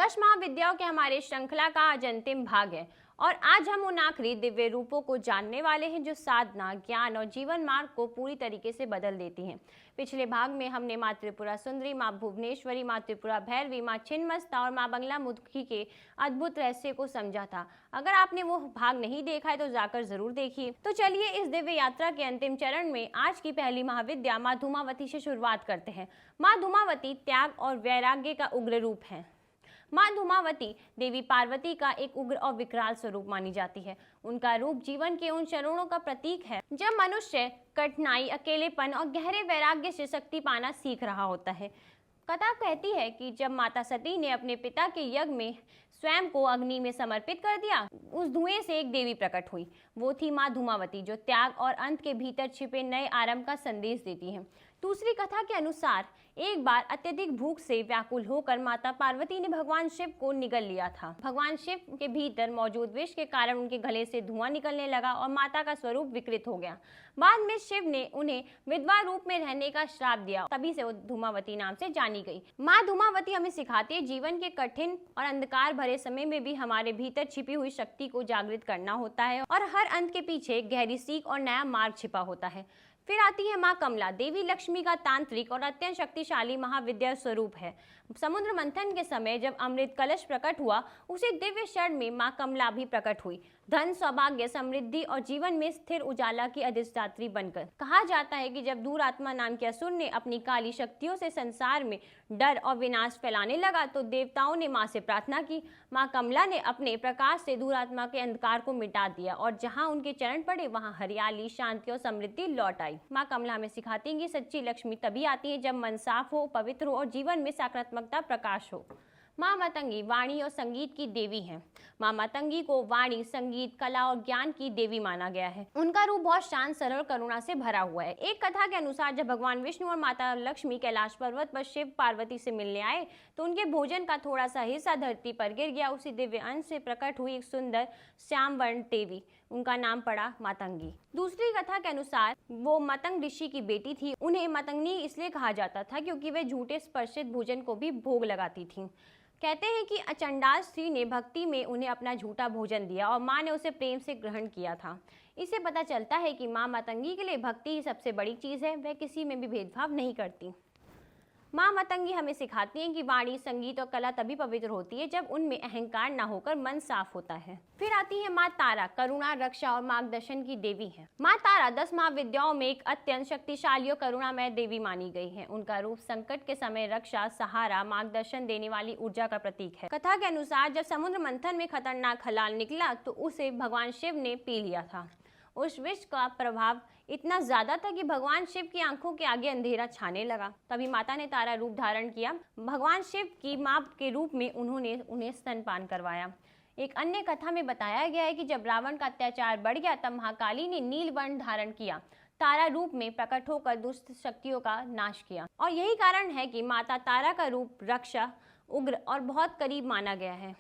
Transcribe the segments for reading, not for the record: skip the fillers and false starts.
10 महाविद्याओं के हमारे श्रृंखला का आज अंतिम भाग है और आज हम उन आखिरी दिव्य रूपों को जानने वाले हैं जो साधना, ज्ञान और जीवन मार्ग को पूरी तरीके से बदल देती हैं। पिछले भाग में हमने माँ त्रिपुरा सुंदरी, माँ भुवनेश्वरी, माँ त्रिपुरा भैरवी, माँ छिन्नमस्ता और माँ बंगला मुखी के अद्भुत रहस्य को समझा था। अगर आपने वो भाग नहीं देखा है तो जाकर जरूर देखिए। तो चलिए इस दिव्य यात्रा के अंतिम चरण में आज की पहली महाविद्या माँ धूमावती से शुरुआत करते हैं। माँ धूमावती त्याग और वैराग्य का उग्र रूप है। माँ धूमावती देवी पार्वती का एक उग्र और विकराल स्वरूप मानी जाती है। उनका रूप जीवन के उन चरणों का प्रतीक है जब मनुष्य कठिनाई, अकेलेपन और गहरे वैराग्य से शक्ति पाना सीख रहा होता है। कथा कहती है कि जब माता सती ने अपने पिता के यज्ञ में स्वयं को अग्नि में समर्पित कर दिया, उस धुएं से एक देवी प्रकट हुई। वो थी माँ धूमावती, जो त्याग और अंत के भीतर छिपे नए आरंभ का संदेश देती है। दूसरी कथा के अनुसार एक बार अत्यधिक भूख से व्याकुल होकर माता पार्वती ने भगवान शिव को निगल लिया था। भगवान शिव के भीतर मौजूद विष के कारण उनके गले से धुआं निकलने लगा और माता का स्वरूप विकृत हो गया। बाद में शिव ने उन्हें विधवा रूप में रहने का श्राप दिया। तभी से वो धूमावती नाम से जानी गई। माँ धूमावती हमें सिखाती है जीवन के कठिन और अंधकार भरे समय में भी हमारे भीतर छिपी हुई शक्ति को जागृत करना होता है और हर अंत के पीछे गहरी सीख और नया मार्ग छिपा होता है। फिर आती है माँ कमला। देवी लक्ष्मी का तांत्रिक और अत्यंत शक्तिशाली महाविद्या स्वरूप है। समुद्र मंथन के समय जब अमृत कलश प्रकट हुआ, उसी दिव्य क्षण में माँ कमला भी प्रकट हुई, धन, सौभाग्य, समृद्धि और जीवन में स्थिर उजाला की अधिष्ठात्री बनकर। कहा जाता है कि जब दूरात्मा नाम के असुर ने अपनी काली शक्तियों से संसार में डर और विनाश फैलाने लगा तो देवताओं ने माँ से प्रार्थना की। माँ कमला ने अपने प्रकाश से दूरात्मा के अंधकार को मिटा दिया और जहाँ उनके चरण पड़े वहाँ हरियाली, शांति और समृद्धि लौट आई। माँ कमला हमें सिखाती है कि सच्ची लक्ष्मी तभी आती है जब मन साफ हो, पवित्र हो और जीवन में सकारात्मकता प्रकाश हो। माँ मातंगी वाणी और संगीत की देवी हैं। माँ मातंगी को वाणी, संगीत, कला और ज्ञान की देवी माना गया है। उनका रूप बहुत शांत, सरल, करुणा से भरा हुआ है। एक कथा के अनुसार जब भगवान विष्णु और माता लक्ष्मी कैलाश पर्वत पर शिव पार्वती से मिलने आए तो उनके भोजन का थोड़ा सा हिस्सा धरती पर गिर गया। उसी दिव्य अंश से प्रकट हुई एक सुंदर श्याम वर्ण देवी, उनका नाम पड़ा मातंगी। दूसरी कथा के अनुसार वो मतंग ऋषि की बेटी थी। उन्हें मतंगनी इसलिए कहा जाता था क्योंकि वे झूठे स्पर्शित भोजन को भी भोग लगाती थीं। कहते हैं कि अचंडाल स्त्री ने भक्ति में उन्हें अपना झूठा भोजन दिया और माँ ने उसे प्रेम से ग्रहण किया था। इससे पता चलता है कि माँ मातंगी के लिए भक्ति ही सबसे बड़ी चीज़ है। वह किसी में भी भेदभाव नहीं करती। माँ मातंगी हमें सिखाती हैं कि वाणी, संगीत और कला तभी पवित्र होती है जब उनमें अहंकार न होकर मन साफ होता है। फिर आती है माँ तारा, करुणा, रक्षा और मार्गदर्शन की देवी है। माँ तारा 10 महाविद्याओं में एक अत्यंत शक्तिशाली और करुणामय देवी मानी गई है। उनका रूप संकट के समय रक्षा, सहारा, मार्गदर्शन देने वाली ऊर्जा का प्रतीक है। कथा के अनुसार जब समुद्र मंथन में खतरनाक हलाल निकला तो उसे भगवान शिव ने पी लिया था। उस विष का प्रभाव इतना ज्यादा था कि भगवान शिव की आंखों के आगे अंधेरा छाने लगा। तभी माता ने तारा रूप धारण किया। भगवान शिव की मां के रूप में उन्होंने उन्हें स्तनपान करवाया। एक अन्य कथा में बताया गया है कि जब रावण का अत्याचार बढ़ गया तब महाकाली ने नील वर्ण धारण किया, तारा रूप में प्रकट होकर दुष्ट शक्तियों का नाश किया। और यही कारण है कि माता तारा का रूप रक्षा, उग्र और बहुत करीब माना गया है।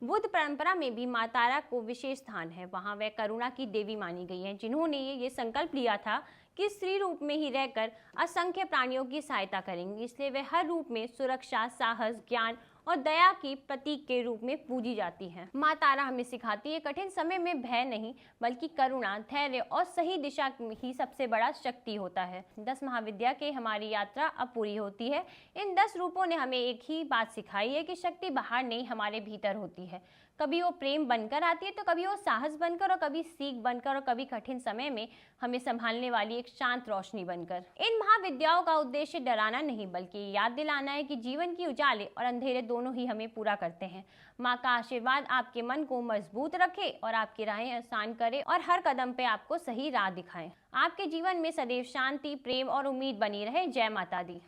बुद्ध परंपरा में भी माँ तारा को विशेष स्थान है। वहाँ वह करुणा की देवी मानी गई है, जिन्होंने ये संकल्प लिया था कि स्त्री रूप में ही रहकर असंख्य प्राणियों की सहायता करेंगी। इसलिए वह हर रूप में सुरक्षा, साहस, ज्ञान और दया की प्रतीक के रूप में पूजी जाती है। माँ तारा हमें सिखाती है कठिन समय में भय नहीं बल्कि करुणा, धैर्य और सही दिशा ही सबसे बड़ा शक्ति होता है। 10 महाविद्या के हमारी यात्रा अब पूरी होती है। इन 10 रूपों ने हमें एक ही बात सिखाई है कि शक्ति बाहर नहीं, हमारे भीतर होती है। कभी वो प्रेम बनकर आती है तो कभी वो साहस बनकर और कभी सीख बनकर और कभी कठिन समय में हमें संभालने वाली एक शांत रोशनी बनकर। इन महाविद्याओं का उद्देश्य डराना नहीं बल्कि याद दिलाना है कि जीवन की उजाले और अंधेरे दोनों ही हमें पूरा करते हैं। माँ का आशीर्वाद आपके मन को मजबूत रखे और आपकी राहें आसान करे और हर कदम पे आपको सही राह दिखाए। आपके जीवन में सदैव शांति, प्रेम और उम्मीद बनी रहे। जय माता दी।